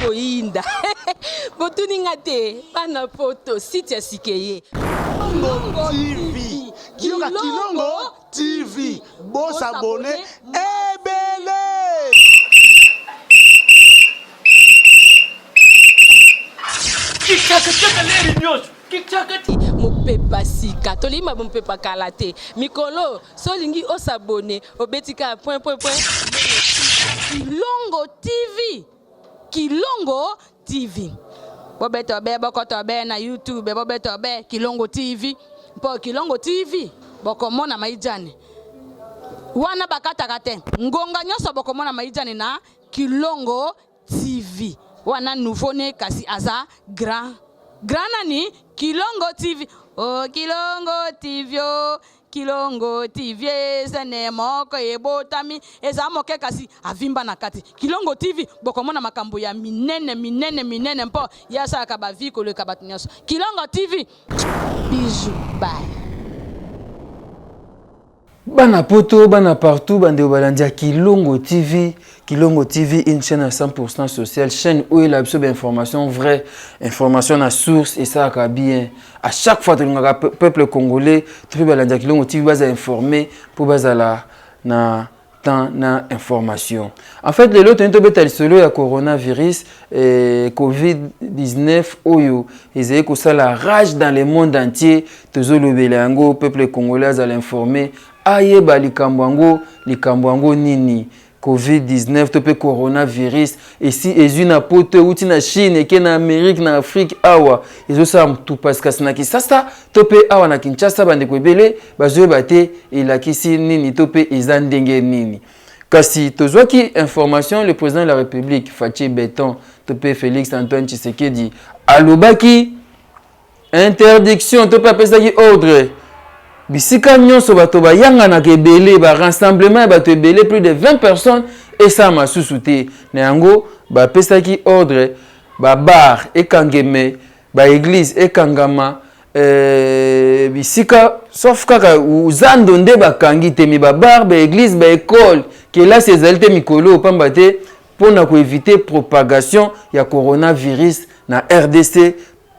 koinda. Botuninga te, bana poto, site sikeye. Kilongo TV. Kilongo TV. Bon s'abonner. Ebele. Mopepa sika tolima mopepa kalate mikolo solingi osabone obetika point Kilongo TV bobeto be bokoto be na YouTube bobeto be Kilongo TV po Kilongo TV bokomona maijane wana bakataka te ngonga nyoso bokomona maijane na Kilongo TV wana nouveau ne kasi aza grand nani Kilongo TV. Oh Kilongo TV, oh Kilongo TV, zene moko ebotami eza moke kasi avimba na kati. Kilongo TV bokomona makambo ya minene mpo yasa akaba viko le kabatunyaso. Kilongo TV. Bisous, bye. Bana poto, bana partout, bande obalandia Kilongo TV, une chaîne à 100% sociale, chaîne où il absorbe information vraie, information à source et ça va bien. À chaque fois que le peuple congolais, tu peux balandia Kilongo TV, vas informer pour baser la temps na information. En fait, les autres ont été solo ya coronavirus et Covid-19 oyo, ils ont ça la rage dans le monde entier, toujours le belango peuple congolais à l'informer. Ayeba likambwango nini Covid-19 tope coronavirus et si ezuna poto uti na Chine et na Amérique na Afrique awa ezo sa tout parce que na Kinshasa tope awa na Kinshasa bande ko ebele bazo bate elakisi nini tope ezandenge nini kasi tozwaki information le président de la République Fachi Beton tope Félix Antoine Tshisekedi alobaki interdiction tope apesaki ordre bisika nyonso bato bayanga na kebele ba rassemblement bato ebele plus de 20 personnes et ça m'a sous-souté na yango ba pesaki ordre ba bar ekangeme ba église ekangama bisika sauf kaka uzando nde bakangi te mi ba bar ba église ba école que là ces alte mikolo pamba te pona ko éviter propagation ya coronavirus na RDC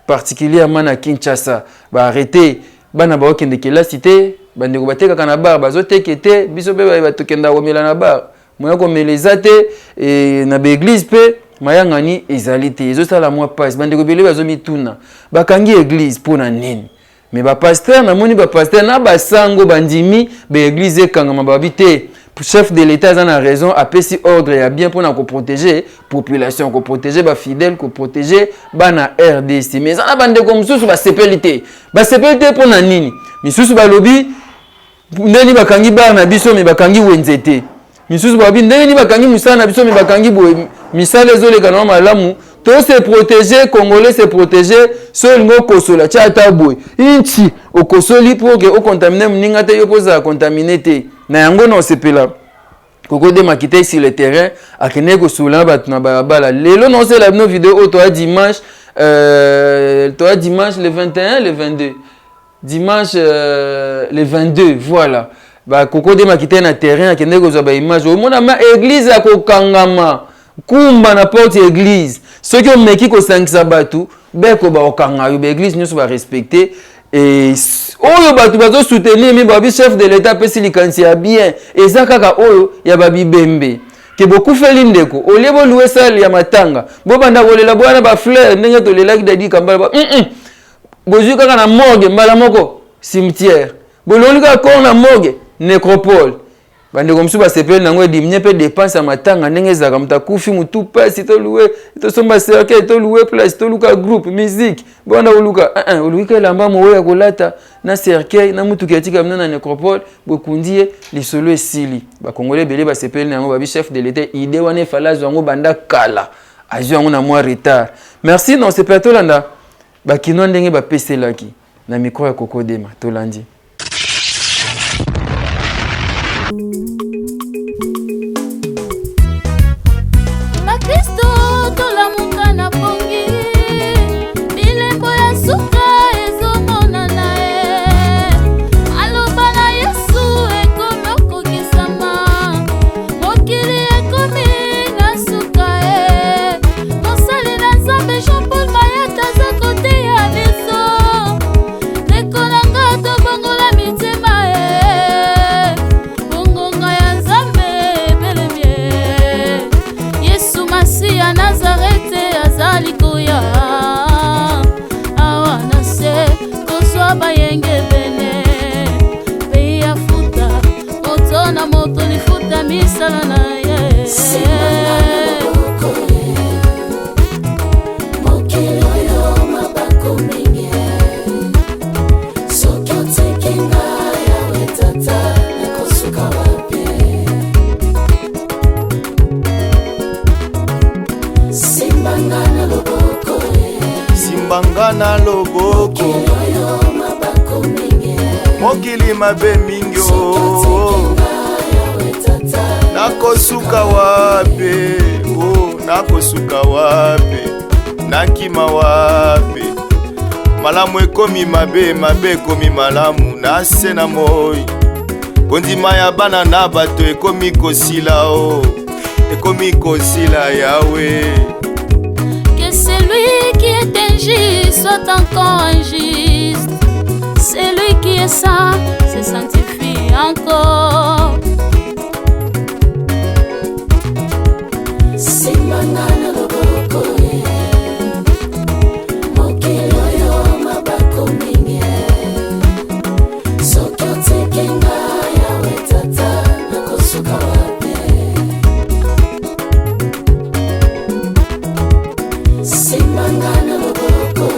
particulièrement na Kinshasa ba arrêter bana ba okende kela cité bande ko bateka kana bar bazoteke biso be ba tokenda komela na bar moya komeleza te et na ba église pe mayangani ezalité ezo sala moi passe bande ko bele bazomituna bakangi église pona nini mais ba pasteur na moni ba pasteur na basango bandimi ba église ekanga babité chef de l'état a raison a pesi ordre ya bien pour ko protéger population ko protéger ba fidèles ko protéger bana RDC mais ça na bande comme sous ba sepelité pour na nini misusu ba lobby ndeni bakangi bar na biso me bakangi wenzete misusu ba bi ndeni bakangi musala na biso me bakangi bo misala ezoleka na malamu to se protéger congolais se protéger seul ngo kosola cha tabwe inchi okosoli pour que o contaminer mninga te yo poza contaminer te na yango no sepela koko de makite sur le terrain akene ko sola batuna balabala lelo non c'est la vidéo to dimanche le 21 le 22 dimanche le 22 voilà ba koko de makite na terrain akene ko zo ba image o mona ma église akokangama kumba na porte église ceux qui ont meki ko sangisa batu beko ba okanga yo ba église nyonso ba respecter et oyo batu bazo soutenir mi babi chef de l'état pesi likansi ya bien eza kaka oyo ya babi bembe ke beaucoup feli ndeko oliebo louer salle ya matanga bo banda kolela bwana ba fleur ndenge to lelaki dadi kambala ba bozu kaka na morgue mbala moko cimetière bololi kaka ko na morgue nécropole bande comme ça sepel nango diminuer pe dépense ya matanga ndenge zaka mutakufi mutu pasi to louer to somba cercle to louer place to luka groupe musique bona oluka oluka lamba moyo ya kolata na cercle na mutu kiatika mna na nécropole bokundie lisolo esili ba congolais belé ba sepel nango ba chef de l'état idée wana falazo yango banda kala azio yango na moi retard merci non c'est pas to landa ba kino ndenge ba peselaki na micro ya Kokodema to landi. Mokili ekomi na suka misala na ye. Mokili oyo mabako mingi soki oteki ngai yawe tata nakosuka wapi. Simbanga na loboko mokili oyo mabako mingi mokili mabe mingi nakosuka wapi, nakosuka wapi, nakima wapi. Malamu ekomi mabe, mabe ekomi malamu, nase na moi. Kondima ya bana na bato ekomi kosila ekomi kosila yawe. Que celui qui est injuste soit encore injuste. Celui qui est saint se sanctifie encore. Simbangana loboko mokili oyo mabako mingi soki oteki ngai yawe tata nakosuka wapi. Simbangana loboko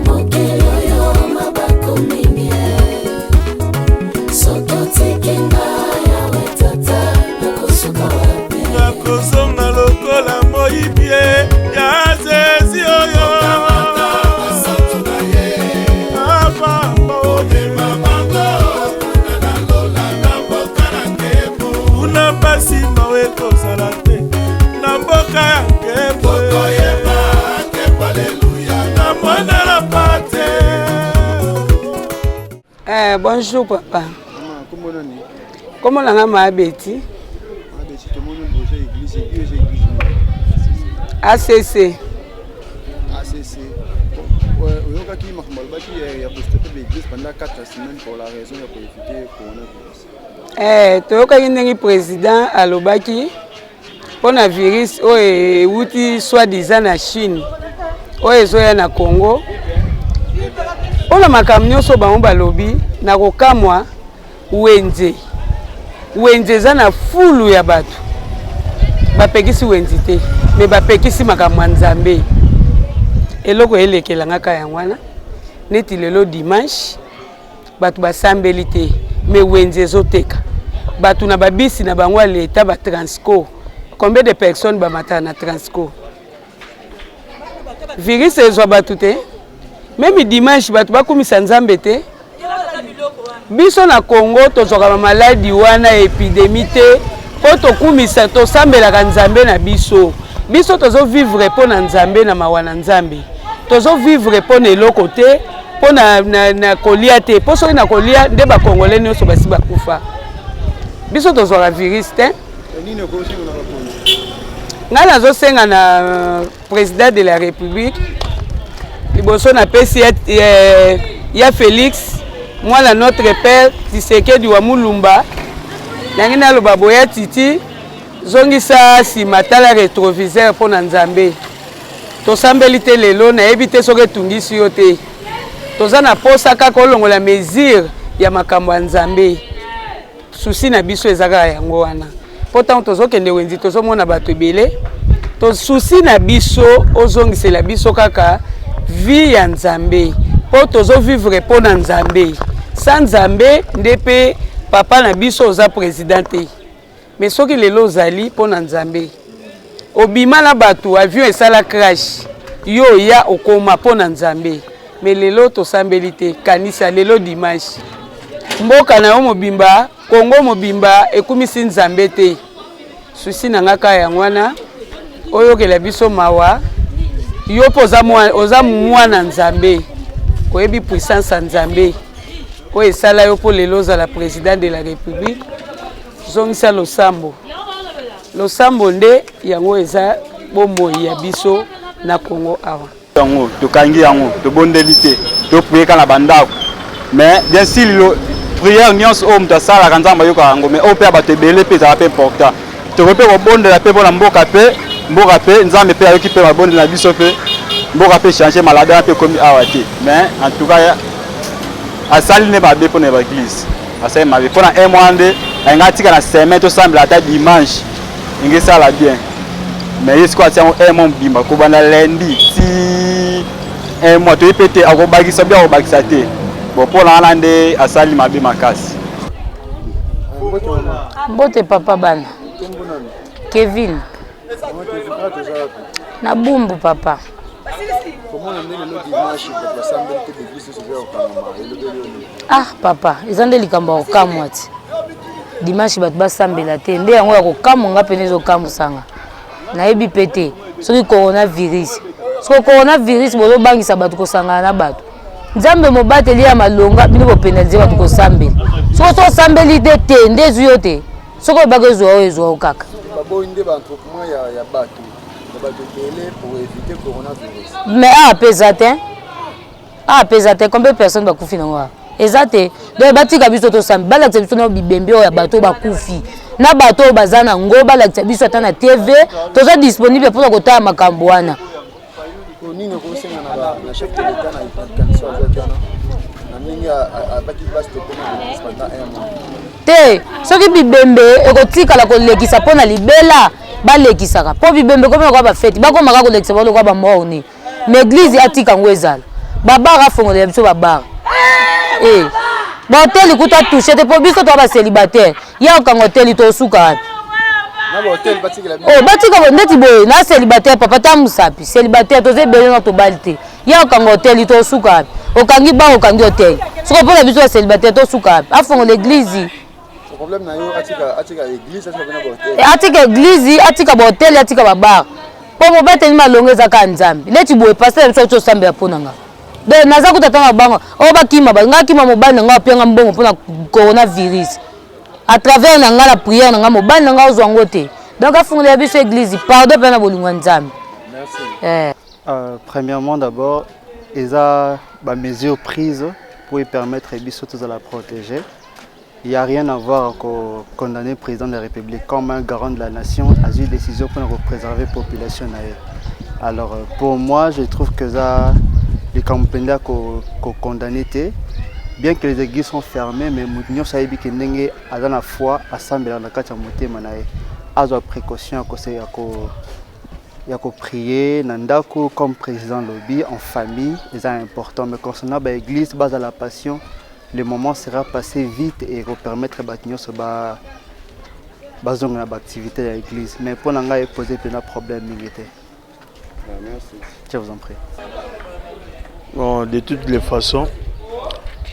mokili oyo mabako mingi soki oteki ngai yawe tata nakosuka wapi. Nakozonga lokola moyibie ya zezi oyo una basi mawe kozala te na mboka ya nkebo na mwana la pate. Bonjour papa. Comment on a ma Betty? ACC. ACC. Oyokaki makambo baki ya postete l'église pendant 4 semaines pour la raison ya éviter coronavirus. Toyokaki ndenge président alobaki pona virus oyo ewuti soi-disant na Chine oyo ezoya na Congo. Pona makambo nyonso bango balobi na kokamwa wenze eza na fulu ya bato bapekisi wenzi te me bapekisi makambo ya Nzambe. Eloko elekelanga ka yango wana neti lelo dimanche bato basambeli te me wenzi ezoteka bato na babisi na bango ya leta ba Transco. Combien de personnes bamata na Transco? Virus ezwa bato te même dimanche bato bakumisa Nzambe te. Biso na Congo tozwaka maladi wana epidémie te po tokumisa tosambelaka Nzambe na biso. Biso tozo vivre po na Nzambe na mawana Nzambe. Tozo vivre po na eloko te po na kolia te. Po soki na kolia nde ba Congolais nyonso basi bakufa. Biso tozwaka virus te. Nga nazosenga na président de la République liboso na pesi ya Félix mwana notre père Tshisekedi wa Mulumba nangi naloba boya titi zongisa sima tala rétroviseur mpo na Nzambe tosambeli te lelo nayebi te soki etungisi yo te toza na posa kaka olongola mesure ya makambo ya Nzambe susi na biso ezaka yango wana po ntango tozokende wenzi tozomona bato ebele tosusi na biso ozongisela biso kaka vie ya Nzambe po tozovivre mpo na Nzambe. Sans Nzambe nde pe papa na biso oza président te mais soki lelo ozali mpo na Nzambe obima na bato avion esala crash yo ya okoma mpo na Nzambe mais lelo tosambeli te kanisa lelo dimanche mboka na yo mobimba Congo mobimba ekumisi Nzambe te susi na ngaka yango wana oyokela biso mawa yo po oza mwana Nzambe koyebi puissance ya Nzambe oyo esala yo po lelo ozala président de la République zongisa losambo nde yango eza bomoi ya biso na Congo awa yango tokangi yango tobondeli te topuyeka na bandako mais bien sûr prière nyonso oyo moto asalaka Nzambe ayokaka yango mais oyo mpe ya bato ebele mpe ezala mpe important tokoki mpe kobondela mpe mpona mboka mpe Nzambe mpe ayoki mpe mabondela na biso mpe mboka mpe changer malade mpe ekomi awa te mais en tout cas asali ne mabe mpona baeglise asali mabe mpona un mois nde alinga tika na semaine tosambela ata dimanche ingi sala bien mais yesu kwa tiango mon bimba ko bana lundi ti un mois to ipete akobakisa bien akobakisa te bon pour la nde asali mabe makasi mbote papa bana Kevin na bumbu papa ah papa ezande likambo okamwa ti dimanche bato basambela te nde yango ya kokamwa nga pene ezokamwisanga nayebi pe te soki coronavirus soki coronavirus bozobangisa bato kosangana na bato nzambe mobateli ya malonga bino bopenalize bato kosambela soki tosambeli te te nde ezwi yo te soki oyebaka ezwa oyo ezwa o kaka mais apesa te combien de personnes bakufi nango eza te donc batika biso tosambi balakisa biso na bibembe oyo ya bato bakufi na bato oyo baza nango balakisa biso ata na tv toza disponible mpona kotala makambo wana te soki bibembe ekotikala kolekisa mpona libela balekisaka mpo bibembe komena kwa bafeti bakomaka kolekisa bao lokwa bamorni ma église atika yango ezala babara afongolela biso babara bahoteli kuta touche te mpo biso toa bacélibataire ya okanga hoteli tosuka wapi batika ndeti boye na célibataire papa ta musapi célibataire toza ebele na tobali te ya okanga hoteli tosuka wapi okangi ba okangi hoteli soki mpona biso bacélibataire tosuka wapi afongola église atika église atika bahoteli atika babara mpo mobateli malongo ezaka nzambe leti boye pasteur biso tosambela mpona nga donc naza kutatanga bango oyo bakima ngakima mobali na nga apianga mbongo mpona coronavirus à travers na nga na prière na nga mobali na nga ozwa yango te donc afungolela biso église pardon mpe na bolingo ya nzambe. Premièrement d'abord eza ba mesures prises pour y permettre biso tous à la protéger. Il n'y a rien à voir avec condamner le président de la République comme un garant de la nation à une décision pour préserver la population. Alors pour moi, je trouve que ça, les campagnes qu'on condamné, bien que les églises sont fermées, mais nous savons que nous avons la foi à s'embêter dans la carte de monter manaï. Azo précaution il y a prier nandako comme président lobby en famille, c'est important. Mais concernant l'église, base à la passion. Le moment sera passé vite et va permettre à bâtir ce activité de l'église. Mais pour nous, il poser plein de problèmes militaires. Merci. Je vous en prie. Bon, de toutes les façons,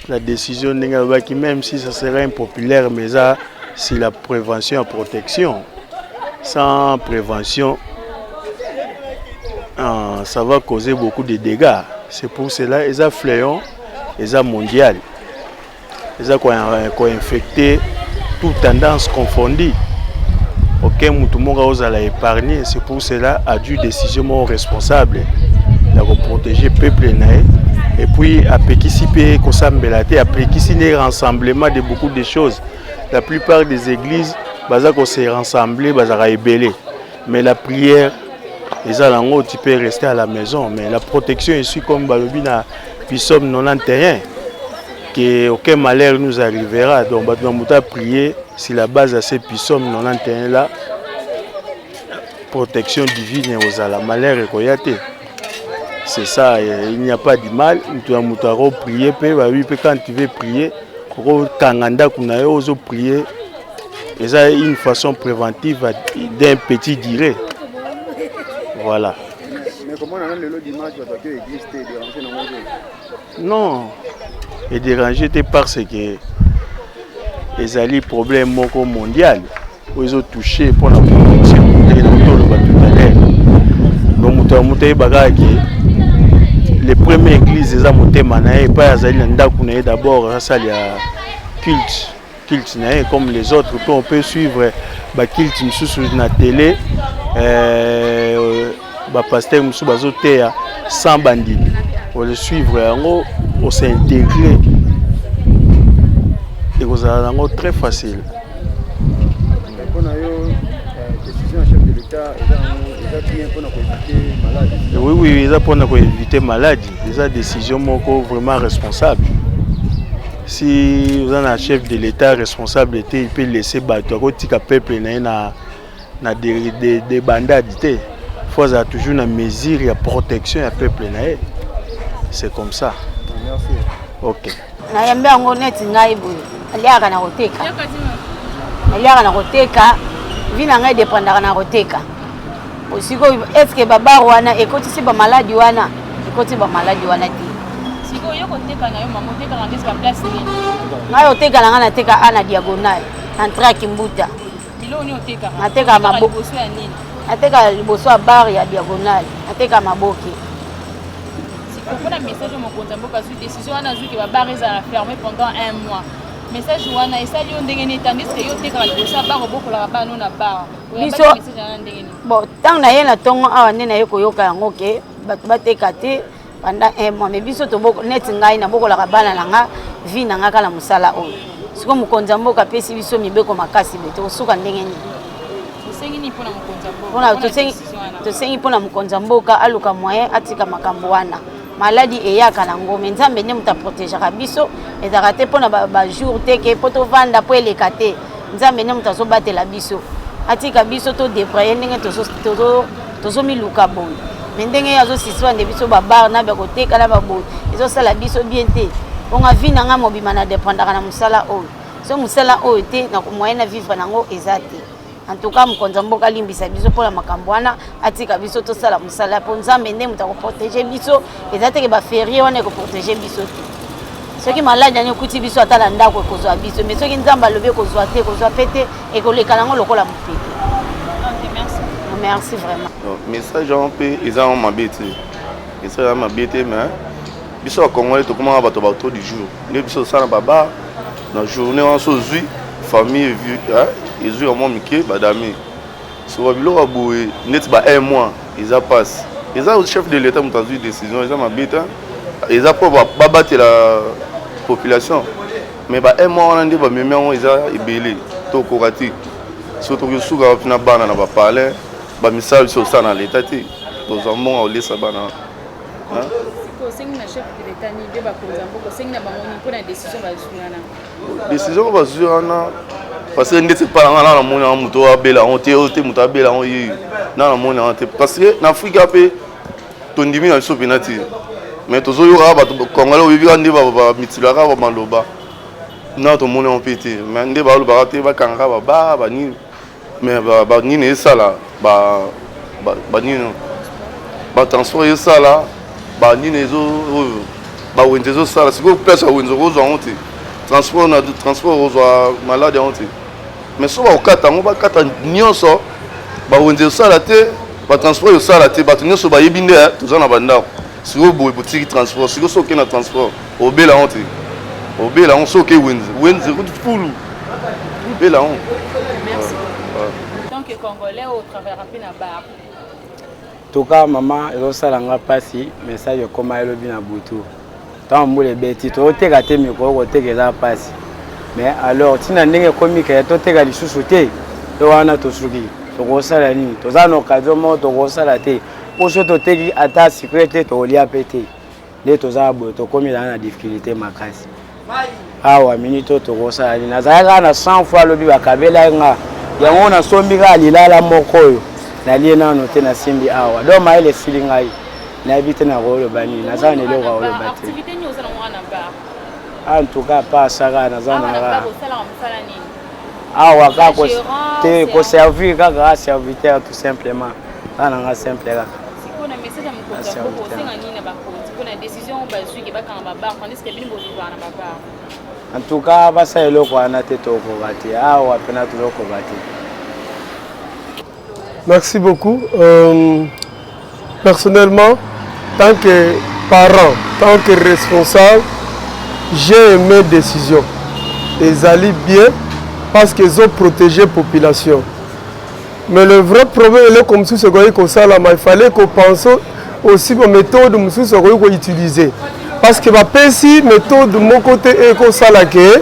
la décision de même si ça serait impopulaire, mais ça, c'est la prévention et la protection. Sans prévention, ça va causer beaucoup de dégâts. C'est pour cela qu'ils ont fléau, ils ont mondial. Ils ont infecté toute tendance confondue. Aucun monde n'a épargné. C'est pour cela a dû décision responsable de protéger le peuple. Et puis, à participer à un rassemblement de beaucoup de choses. La plupart des églises, se rassembler, mais la prière, tu peux rester à la maison. Mais la protection ici, comme Balobina, puis sommes 91. Qu'aucun malheur nous arrivera. Donc, nous avons prié si la base à ces puissants 91 là, protection divine aux ala malheur et c'est ça, il n'y a pas de mal. Nous avons prié, quand tu veux prier, prier. Et ça une façon préventive d'un petit durée. Voilà. Mais comment on a le dimanche parce que l'église est dérangée dans le non. Et dérangé parce que les alliés problème mondial ils ont touché pour la protection tout à l'heure. Donc les premières églises ils ont monté manaé pas d'abord ça il y a culte comme les autres on peut suivre ba culte sur la télé ba pasteur musu bazotea sans bandit on le suivre on s'est intégré et vous allez très facile. Oui, ils ont pour éviter maladie. Des décisions vraiment responsable. Si vous avez un chef de l'État responsable, il peut laisser battre le peuple na des bandades. Il faut toujours une mesure de protection du peuple. C'est comme ça. Merci. Ok. Nayambe yango neti ngai boye aliaka na koteka aliaka na koteka vina ngai dépendaka na koteka osiko est-ce babar wana ekotisi ba maladi wana ekoti ba maladi wana ti siko yo koteka na yo mama oteka na ndesi ka place ni ngai oteka na ngana teka ana diagonale entrée Kimbuta bilo ni oteka nateka maboki nateka liboso ya bar ya diagonale nateka maboki. Pourquoi le message de mon compte a eu décision à que la barre est fermée pendant 1 mois. Message wana et ça lui on dégainé tandis que yo te quand ça barre beaucoup la barre non na barre. Biso bon tant na yena tongo awa nena yo koyoka yango ke bato bateka te pendant 1 mois mais biso to boko net ngai na boko la bana nanga vi nanga kala musala oyo. Siko mukonza mboka pesi biso mibeko makasi beto suka ndengeni. Tosengi ni pona mukonza mboka. Pona tosengi pona mukonza mboka aluka moyen atika makambo wana. Maladie eyaka na ngome nzambe ne muta protéger biso ezaka te pona ba jour te ke poto vanda po eleka te nzambe ne muta so batela biso atika biso to déployer ndenge tozo miluka bon mais ndenge yazo siswa nde biso ba bar na ba koteka na ba bon ezo sala biso bien te onga vina nga mobima na dépendaka na musala oyo so musala oyo te na moyen na vivre nango ezate. En tout cas, mukonza mboka limbisa biso pour la makambo wana atika biso to sala musala po nzambe nde muta ko protéger biso ezate ke ba férié wana ko protéger biso te soki maladi ani kuti biso atala ndako kozwa biso mais soki nzamba lobi kozwa te kozwa pete et koleka nango lokola mupeke. Merci vraiment. Message un peu ils ont mabete message à mabete mais biso Congolais to comment bato du jour ne biso sala baba na journée on so zui famille vu hein ils ont mon miké badami so bilo aboué net ba 1 mois ils a passe ils a au chef de l'état ont pris décision ils a mabete ils a pas battre la population mais ba 1 mois on a dit ba même ils a ibélé to kokati surtout que suga na bana na ba parler ba misal sur ça dans l'état ti to zambon au lesa bana hein sengi na chef de l'état ni de ba konza mboko sengi na bango ni pona décision ba zuana décision ba zuana parce que ndetse pas là na mona muto abela on te muto abela on yi na mona on te parce que na Afrique pe to ndimi na so penati mais to zo yo ba to Congolais obi ba ndi ba mitila ka ba maloba na to mona on pété mais ndi ba lo ba te ba kanga ba ni mais ba ni ne sala ba ni ba transport ça là ba ni ne zo ba wenzo sala siko place wenzo zo onte transport na transport zo malade onte mais so ba okata ngo ba kata nyonso ba wenzo sala te ba transport yo sala te ba nyonso ba yebinde to za na banda siko boy boutique transport siko so ke na transport obela on so ke wenzo ko fulu obela on. Merci. Tant que Congolais au travers rapide na bar. En tout cas, maman, elle a fait un passé, message comme elle a bien abouti. Tant que les bêtises, tu as été gâté, mais tu as été passé. Mais alors, tu n'as pas commis que tu as été gâté, tu as été souki, tu as été salani, tu as été occasion, tu as été salati. Pour ce que tu as été à ta sécurité, tu as été pété. Les tu as été commis dans la difficulté, ma casse. Ah ouais, minute, tu as été salani. Nazara 100 fois le biba kabela nga. Yangona sombika lilala mokoyo. Na liena noté na simbi awa do ma ile feeling ai na bité na rolo bani na za ne le rolo bati activité ni osala mwana bar en tout cas pas saka na za na ra sala nini awa ka ko te ko servir ka serviteur tout simplement ana nga simple ka siko na message ya mkonza ko senga nini na bakoti ko na décision ba zuki ba kanga ba bar tandis que bino bozuva na ba bar en tout cas ba sa eloko ana te to ko bati awa pena to ko bati. Merci beaucoup. Personnellement, tant que parent, tant que responsable, j'ai aimé la décision. Ils allaient bien parce qu'ils ont protégé la population. Mais le vrai problème, c'est comme si il fallait qu'on pense aussi aux méthodes qu'on utiliser. Parce que la méthode de mon côté est comme ça que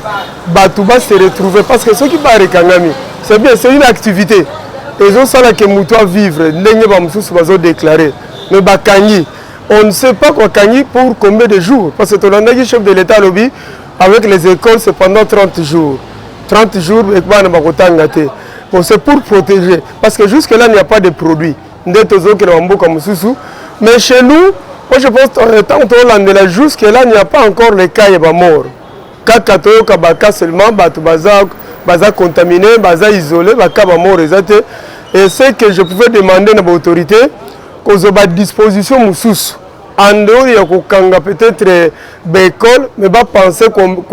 Batouba se retrouver. Parce que ce qui va c'est bien, c'est une activité. Ils ont ça que nous doit vivre, nous déclaré. Mais Bakanyi, on ne sait pas quoi Kanyi pour combien de jours. Parce que ton chef de l'État lobby, avec les écoles, c'est pendant 30 jours. 30 jours, bon, c'est pour protéger. Parce que jusque-là, il n'y a pas de produits. Mais chez nous, moi je pense jusque-là, il n'y a pas encore les cas morts. Cas seulement, baza contaminé, baza isolé, baza mort. Et c'est que je pouvais demander à l'autorité qu'on ait une disposition moussous. En dehors, il y a peut-être l'école, mais pas penser qu'on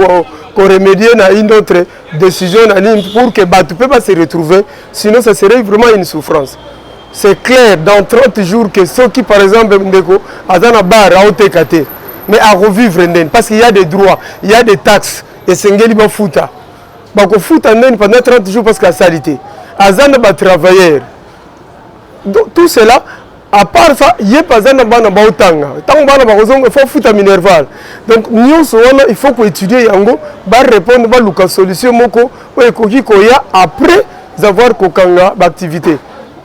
remédie à une autre décision pour que tu ne peux pas se retrouver. Sinon, ça serait vraiment une souffrance. C'est clair, dans 30 jours, que ceux qui, par exemple, ont un bar à OTKT, mais à revivre, parce qu'il y a des droits, il y a des taxes, et c'est un peu fouta. Donc, on fout pendant 30 jours parce qu'il y a salité. Azan ba travailleur. Tout cela, à part ça, il y a pas de bautanga. Tant que il faut foutre minerval. Donc il faut qu'on étudie yango, ba répondre ba luka solution moko après avoir kokanga d'activité.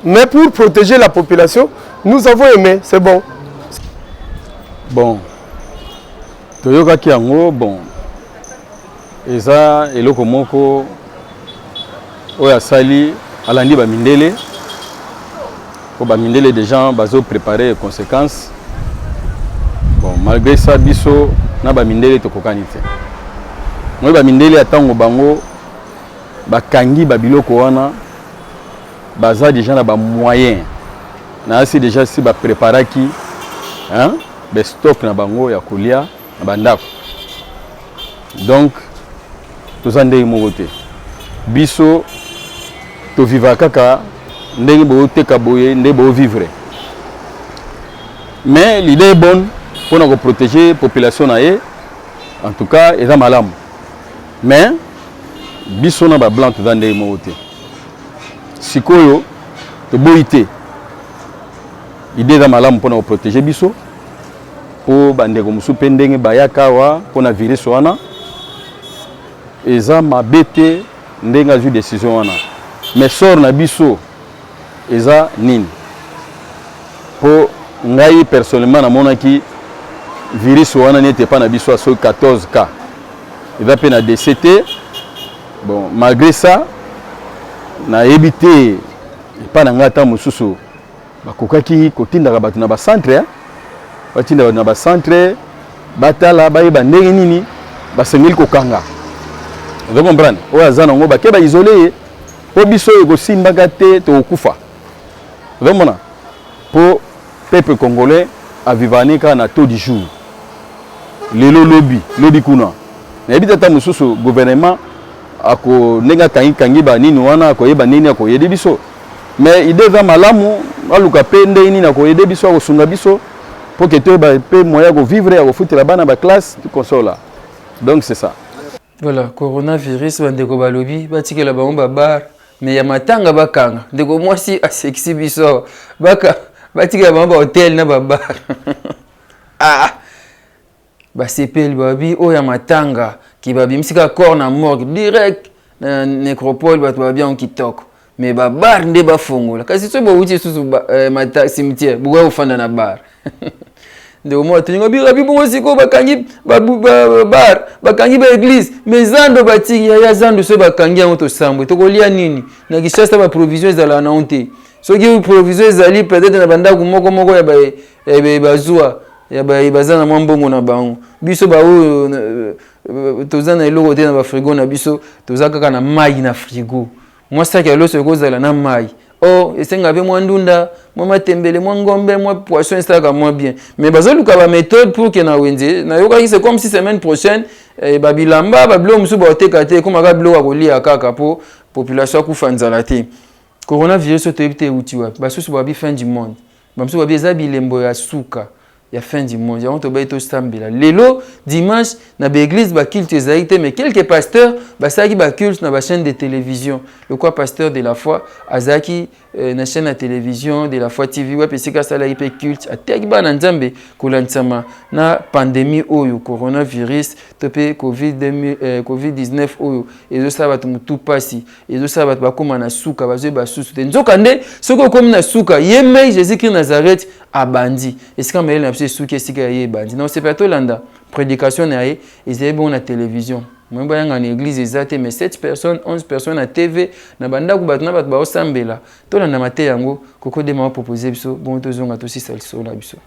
Mais pour protéger la population, nous avons aimé, c'est bon. Bon. Toyoka ki yango bon. Eza eloko moko oya sali alandi ba mindele ko ba mindele des gens bazo préparer les conséquences. Bon malgré ça biso na ba mindele to kokanite moi ba mindele atango bango ba kangi ba biloko wana baza déjà na ba moyen na asi déjà si ba préparaki hein be stock na bango ya kolia na bandako. Donc tozande mogote biso to vivre kaka ndenge bo teka boye ndenge bo vivre. Mais l'idée est bonne pour nous protéger la population naie. En tout cas, ils ont malamu. Mais biso na ba blanc tozande mogote sikoyo to boité idée za malamu pour nous protéger biso pour bande ko musu pendenge bayaka wa pour na virus wana eza mabete ndenga ju décision wana. Mais sort na biso eza nini pour ngai personnellement na monaki virus wana n'était pas na biso à 14 cas il va peine à DCT. Bon malgré ça na évité pas na ngata mususu bakokaki kotinda bato na ba centre batinda na ba centre batala bayeba ndenge nini basengeli kokanga. Vous comprenez? Oya zana ngo bakeba isolé po biso ego simbaka te to kufa. Vous comprenez? Pour peuple congolais à vivre na taux du jour. Lelo lobby kuna. Na ebita ta mususu gouvernement ako nenga kangi ba nini wana ko yeba nini ako yede biso. Mais idée va malamu aluka pende nini na ko yede biso ko sunga biso pour que to ba pe moya ko vivre ko foutre la bana ba classe tout consola. Donc c'est ça. Voilà, coronavirus bandeko balobi batikela bango babar mais ya matanga bakanga ndeko mwasi asexi biso baka batikela bango ba hotel na babar ba sepel babi o ya matanga ki babimsika corps na morgue direct na nécropole bato babia en kitoko mais babar nde bafongola kasi so bo uti susu mata cimetière buwa ufanda na bar ndeko mo tuninga birabi bongo siko bakangi bar bakangi ba église mais zando batiki ya zando so bakangi yango to sambo to kolia nini na kishasa ba provision za la naonte so ki provision zali peut-être na banda ku moko ya ba bazua ya ba bazana mwambongo na bango biso ba o tozana eloko te na ba frigo na biso tozaka kaka na mai na frigo moi ça que loso kozala na mai. Oh, et c'est un peu moins d'unda, moins tembele, moins gombe, moins poisson, et ça moins bien. Mais basé le cas méthode pour qu'il y ait un na yoka c'est comme si semaine prochaine, babilamba, bablo musu baote kate, comme bablo a relié à kaka pour population kufanzalate. Coronavirus au tébé utiwa, basu babi fin du monde. Bamsu babi zabilembo ya suka. Il y a fin du monde. Il y a un tobaito stambila. Lelo dimanche na l'église ba culte zaïté mais quelques pasteurs ba saki ba culte na ba chaîne de télévision. Le quoi pasteur de la foi azaki na chaîne de télévision de la foi TV wa pesika sala ipe culte ateki ba na nzambe kulansama na pandémie oyo coronavirus topé COVID-19 oyo ezo saba mutu pasi ezo saba ba koma na suka bazwe ba susu te nzoka nde soko komi na suka yeme Jésus Christ Nazareth abandi. Est-ce que biso esuki esika ye bandi na osepa tolanda prédication na ye ezali bongo na télévision moi bayanga na église ezate mais 7 personnes 11 personnes na TV na bandako bato na bato baosambela tolanda mate yango koko de ma proposer biso bon tozonga tosisa liso na biso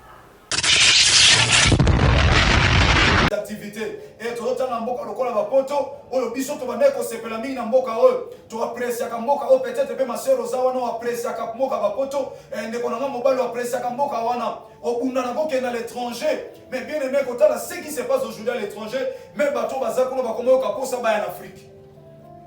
activité et tozotanga mboka lokola bapoto oyo biso tobandaki kosepela mingi na mboka oyo toapresiaka mboka oyo peut-être mpe maseur oza wana oapresiaka mboka bapoto ndeko nanga mobali oapresiaka mboka wana obundana kokenda à l'étranger mais bien aimé kotala ce qui se passe aujourd'hui à l'étranger mais bato baza kuna bakomoyoka posa baya en Afrique.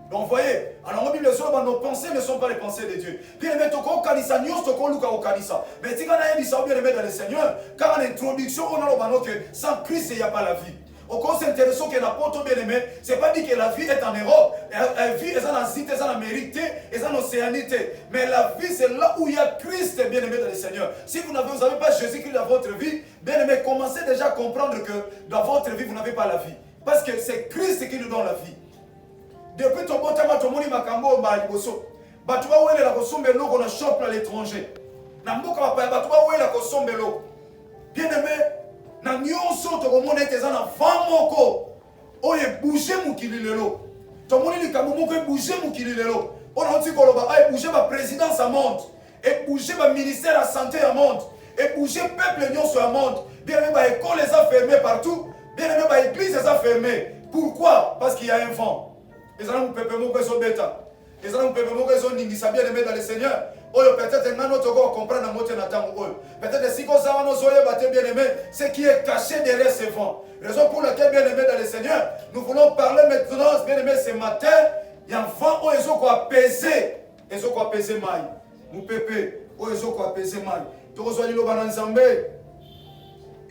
Donc vous voyez, alors la Bible dit nos pensées ne sont pas les pensées de Dieu. Bien aimé, toko kanisa nyos toko luka o kanisa. Mais si quand on a dit ça bien aimé dans le Seigneur, car en introduction on a le que sans Christ il n'y a pas la vie. Au cas s'intéressant que l'apôtre bien aimé, c'est pas dit que la vie est en Europe, la vie est en Asie, est en Amérique, est en Océanité. Mais la vie c'est là où il y a Christ bien aimé dans le Seigneur. Si vous n'avez pas Jésus-Christ dans votre vie, bien aimé, commencez déjà à comprendre que dans votre vie vous n'avez pas la vie. Parce que c'est Christ qui nous donne la vie. Depuis ton bon temps, tu as makambo ba liboso. Batu ba wele la kosombelo ko na shop à l'étranger. Na mboka ba batu ba wele la kosombelo. Bien aimé, na nyonso to komona eza na famoko. Oye bouger mukili lelo. To moni likambo moko bouger mukili lelo. On a dit ko loba ay bouger ba présidence à monde et bouger ba ministère à santé à monde et bouger peuple nyonso à monde. Bien aimé ba école les a fermées partout. Bien aimé ba église les a fermées. Pourquoi? Parce qu'il y a un vent. Les gens peuvent pas se bêta. Les gens peuvent pas se ningisa bien aimé dans le Seigneur. Oyo peut-être un autre go comprendre moté na tango oyo. Peut-être si ko ça no soye baté bien aimé, ce qui est caché derrière ce vent. Raison pour laquelle bien aimé dans le Seigneur, nous voulons parler maintenant bien aimé ce matin, il y a un vent oyo zo ko apaiser. Ezo ko apaiser mai. Mu pépé oyo zo ko apaiser mai. To ko zo li lo bananzambe.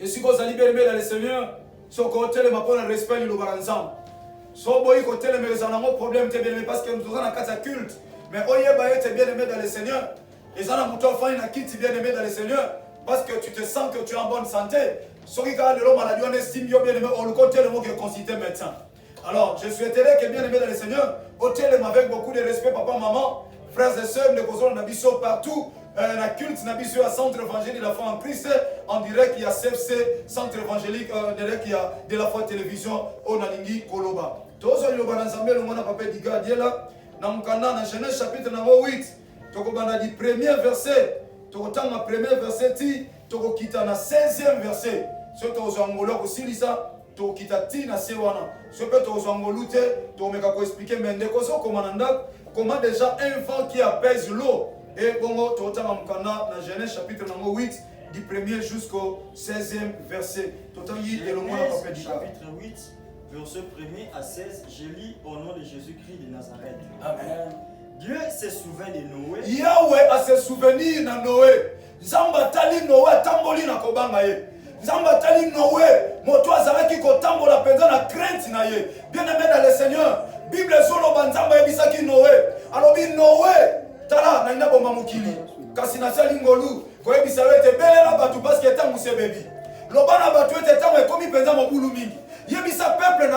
Et si ko zali bien aimé dans le Seigneur, so ko tele ma pour le respect li lo bananzambe. So boy côté les mais en problème t'es bien aimé parce que nous sommes en cas culte mais oye bah t'es bien aimé dans le Seigneur et en a mon enfant il a quitté bien aimé dans le Seigneur parce que tu te sens que tu es en bonne santé ce qui a le maladie on estime bien aimé on le côté le mot qui est consulté médecin. Alors je souhaiterais que bien aimé dans le Seigneur hôtel avec beaucoup de respect papa maman frères et sœurs de causes on a biso partout la culte n'a biso à centre évangélique de la foi en Christ en direct il y a CFC centre évangélique direct il y a de la foi télévision on a lingi Koloba. Tozo li lobanazambe le mwana papa diga diela na mukanda na Genèse chapitre numéro 8 toko bana di premier verset toko tanga premier verset ti toko kita na 16e verset so tozo angolo ko silisa toko kita ti na sewana so pe tozo angolo te to meka ko expliquer mais ndeko so commandant comment déjà un vent qui apaise l'eau et bongo toko tanga mukanda na Genèse chapitre numéro 8 du premier jusqu'au 16e verset totangi et le mwana papa diga chapitre 8 verset 1er à 16, je lis au nom de Jésus-Christ de Nazareth. Amen. Dieu se souvient de Noé. Yahweh a se souvenir de Noé. Nzamba tali Noé tamboli na kobanga ye. Nzamba tali Noé moto azalaki kotambola penza na crainte na ye. Bien aimé dans le Seigneur, Bible solo banzamba yebisaki Noé. Alobi Noé tala na ina bomba mukili. Kasi na sali ngolu koyebisa wete belela batu parce que tangu se bebi. Lobana batu ete tangu ekomi penza mobulu mingi. Yebisa peuple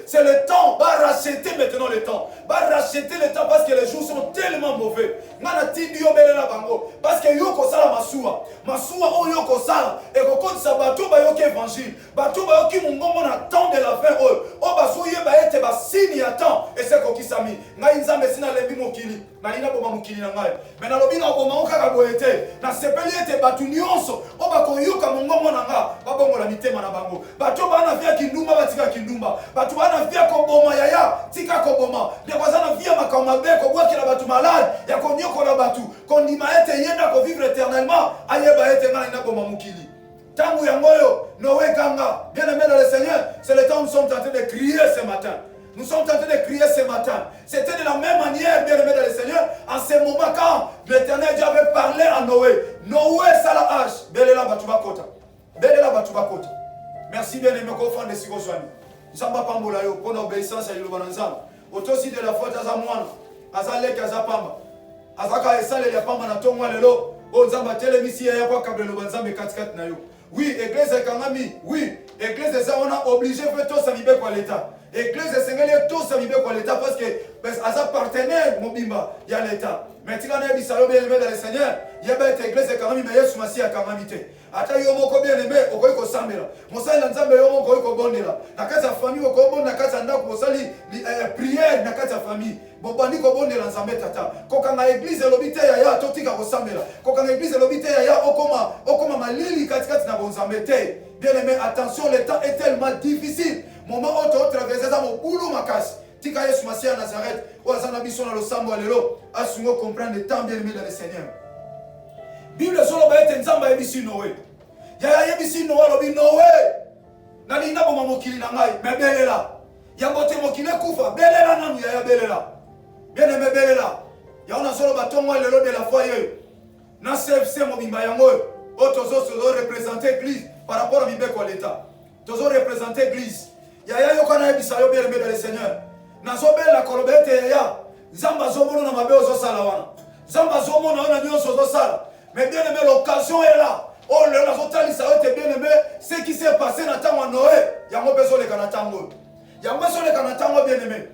c'est le temps, va racheter maintenant le temps. Va racheter le temps parce que les jours sont tellement mauvais. Ngana tindi yo belela bango parce que yo ko sala masuwa. Masuwa o yo ko sala et ko konsa bato ba yo ke évangile. Bato ba yo ki mungombo na temps de la fin o ba so yeba ete ba signe à temps et c'est ko kisami. Ngai nzambe sina lebi mokili. Na ina boma mokili na ngai. Mais na lobi na boma okaka boete. Na sepeli ete batu nyonso o ba ko yuka mungombo na nga. Ba bongo la mitema na bango. Bato ba na via kindumba batika kindumba. Batu ba na via ko boma yaya tika ko boma. De bazana via makoma be ko bwa kila batu malade ya ko nyoko na batu. Kondima ete yenda ko vivre éternellement. Ayeba ete ngana ina boma mokili. Tangu ya ngoyo Noé kanga. Bien aimé dans le Seigneur, c'est le temps où nous sommes en train de crier ce matin. Nous sommes en train de crier ce matin. C'était de la même manière, bien aimé dans le Seigneur, en ce moment quand l'Éternel Dieu avait parlé à Noé. Noé, Salah H. Belela Batubakota. Belela Batubakota. Merci, bien aimé, qu'on fasse des sigoswani. Zamba Pambola, pour l'obéissance à Yorubananzam. Autant si de la faute à Zamouana, à Zalek, à Zapamba. À Zaka et Sale, il y a pas mal à Tonga, Lelo. Oh, Zamba, Télémissi, il y a pas Kabel Lobanzam et 4-4 Nayo. Oui, église Kangami, oui, église de ça, on a obligé de faire tout ça, quoi l'État. Église esengeli tous mibeko ya l'État parce que aza partenaire mobimba ya l'État. Mais tika na bisalo bien aimé dans le Seigneur, yeba ete église kangami mais Yesu Masiya kangami te. Ata yo moko bien aimé okoyi ko sambela. Mosali na Nzambe yo moko okoyi ko bondela. Na kati ya famille okoyi bonda na kati ya ndako mosali prière na kati ya famille. Bobandi ko bondela Nzambe tata. Kokanga église elobi te ya totika ko sambela. Kokanga église elobi te ya okoma malili kati na bonzambe te. Bien aimé, attention, le temps est tellement difficile. Moment où tu as traversé ça, mon boulot ma casse. Tika Yesu Masiya Nazareth, ou azana biso na losambo alelo, asungo comprendre le temps bien aimé dans le Seigneur. Bible solo ba ete nzamba yebisi Noé. Ya yebisi Noé lobi Noé. Nani na boma mokili na ngai, me belela. Ya bote mokili kufa, belela nanu ya belela. Bien aimé belela. Ya ona solo ba tongo lelo de la foi ye. Na CFC mobimba yango, otozo so représenter église par rapport à mibeko l'État. Tozo représenter église. Ya yokana yebisa yo bien aimé dans le Seigneur. Nazobela kolobete ya Zamba zomono na mabe ozosala wana. Zamba zomono na nyonso ozosala. Mais bien aimé, l'occasion est là. Oh le nazotali ça était bien aimé, ce qui s'est passé na tango Noé, yango bezo le kana tango. Yango bezo le kana tango bien aimé.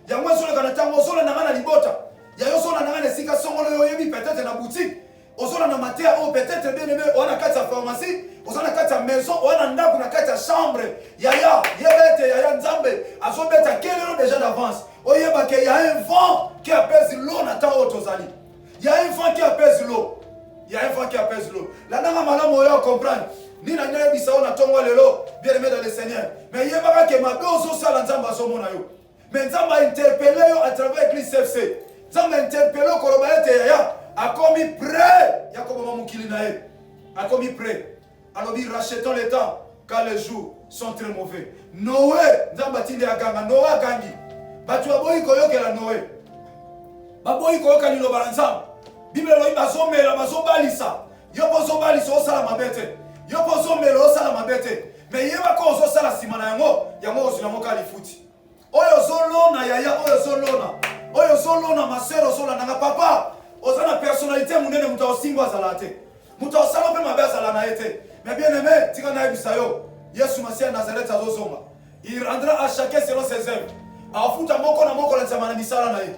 Yango bezo le kana tango solo na ngana libota. Ya yo solo na ngana sika songolo yo yebi peut-être na boutique. Ozola na matia o peut-être bien aimé, on a kati ya pharmacie, ozola kati ya maison, on a ndako na kati ya chambre. Yaya, yebete yaya Nzambe, azobeta kelelo déjà d'avance. Oyeba que y a un vent qui apaise l'eau na ta otozali. Il y a un vent qui apaise l'eau. Il y a un vent qui apaise l'eau. La nanga malamu oyo comprendre. Ni na nyaye bisao na tongo lelo, bien aimé dans le Seigneur. Mais yeba que mabe ozosala Nzamba azomona yo. Mais Nzamba interpellé yo à travers l'église CFC. Nzamba interpellé koloba ete yaya a commis prêt. Yakobo mukili na ye. A commis prêt. Alors dit rachetons le temps car les jours sont très mauvais. Noé, Nzamba tinde aganga, Noé agangi. Batu aboyi koyokela Noé. Baboyi koyoka liloba na Nzambe. Bible loyi bazomela bazobalisa. Yo bozobalisa osala mabete. Yo bozomela osala mabete. Mais yeba ko ozosala sima na yango ozila moka lifuti. Oyo zolona yaya, oyo zolona. Oyo zolona masero zola nanga papa. Ozana personnalité munene muta osimbo azala te. Muta osala pe mabe azala na ete. Mais bien aimé, tika na yebisa yo. Yesu Masiya Nazareth azozonga. Il rendra à chacun selon ses œuvres. Afuta moko na moko la nzamana misala na ye.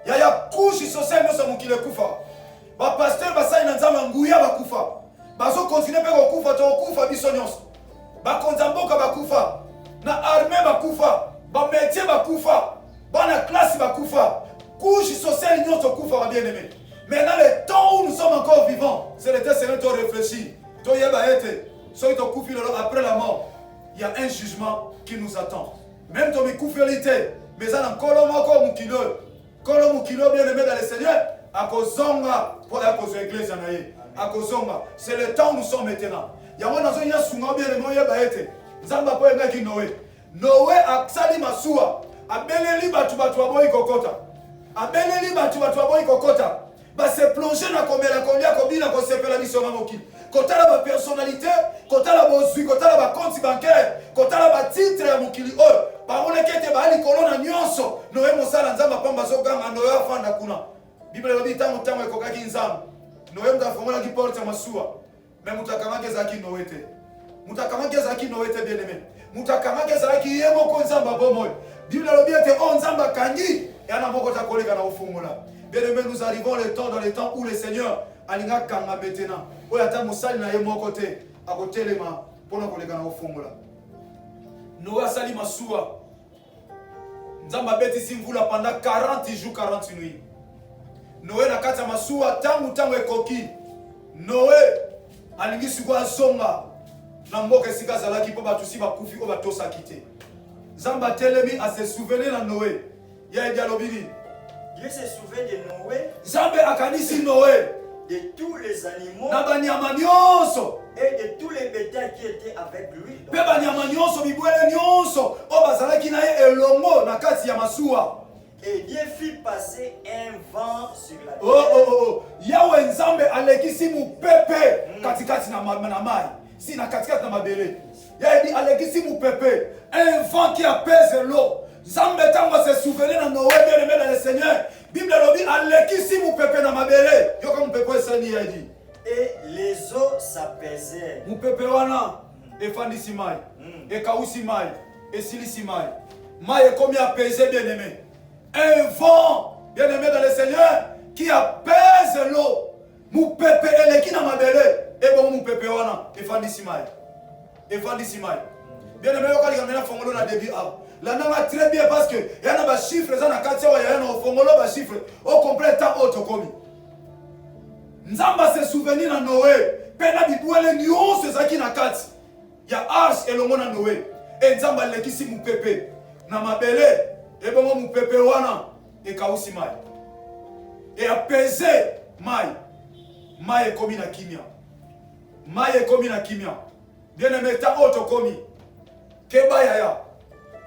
Yaya couche sociale no samukile kufa. Ba pasteur basai na nzamba nguya bakufa. Bazo continuer pe kokufa to kufa biso nyonso. Ba konzamboka bakufa. Na armée bakufa. Ba métier bakufa. Bana classe bakufa. Couche sociale nyonso kufa ba bien aimé. Mais dans le temps où nous sommes encore vivants, c'est le temps Seigneur to réfléchir. To yeba ete. Soki to kufi lolo après la mort, il y a un jugement qui nous attend. Même to mikufélité, mais ça na koloma ko mukilo. Kolo mukilo bien aimé dans le Seigneur, à kozonga pour la cause église naye. À kozonga, c'est le temps où nous sommes maintenant. Yango nazo nya sunga bien aimé yeba ete. Nzamba po nga ki Noé. Noé aksali masuwa. Abeleli batu aboyi kokota. Abeleli batu aboyi kokota. Ba se plonger na komela kolia kobina ko sepela biso mamoki. Kotala ba personnalité, kotala bozwi, kotala ba compte bancaire, kotala ba titre ya mokili oyo. Parole kete ba ali kolona nyonso. Noé mosala Nzamba pamba zoganga Noé afanda kuna. Bible lobi tango ekokaki Nzamba. Noé mutafongola ki porte masuwa. Mais mutakamake zaki Noé te. Mutakamake zaki Noé te bien aimé. Mutakamake zaki yemo ko Nzamba bomoy. Bible lobi ete on Nzamba kangi yana moko ta koleka na ufungola. Bien aimé, nous arrivons dans le temps où le Seigneur alinga kanga maintenant. Oya ta musali na ye moko te akotelema pona koleka na ufungola. Noé asali masuwa. Nzamba beti simvula pendant 40 jours 40 nuits. Noé na kati ya masuwa tangu ekoki. Noé alingi sikuwa zonga na mboka esika azalaki mpo bato si bakufi oyo batosaki te. Nzamba telemi ase souvenir na Noé. Ya edi alobi nini? Dieu se souvient de Noé. Nzambe akanisi Noé. De tous les animaux. Na banyama nyonso. Et de tous les bétails qui étaient avec lui. Pe banyama nyonso bibwele nyonso o bazalaki na ye elongo na kati ya masuwa. Et Dieu fit passer un vent sur la terre. Oh. Yawe Nzambe alekisi mupepe katikati na mai. Si na katikati na mabele. Ya dit alekisi mupepe. Un vent qui apaise l'eau. Nzambe tango se souvenir na Noé bien aimé dans le Seigneur. Bible lobi alekisi mupepe na mabele. Yo comme mupepe sani ya dit. Et les eaux s'apaisèrent. Mupepe wana efandisi mai. Ekausi mai. Esilisi mai. Maï comme apaisé, bien-aimé. Un vent, bien-aimé dans le Seigneur, qui apaise l'eau. Mou pepe, elle qui n'a ma belle. Et bon, mou pepe, wana. Et fandi simaï. Bien-aimé, quand il y a un fongolo na début A. Là, on a très bien parce que il y a des chiffres, il y a un fongolo, des chiffres. Au complet, tant autre commis. Nzamba se souvenir na Noé. Pena bibouele nyonso ezaki na kati. Ya arche elongo na Noé. Et Nzamba lekisi mou pepe. Na mabele. Et bon, mou pepe wana. Et kausi mai. Et apaiser mai. Mai ekomi na kimia. Mai ekomi na kimia. Bien aimé, ta auto komi. Keba yaya.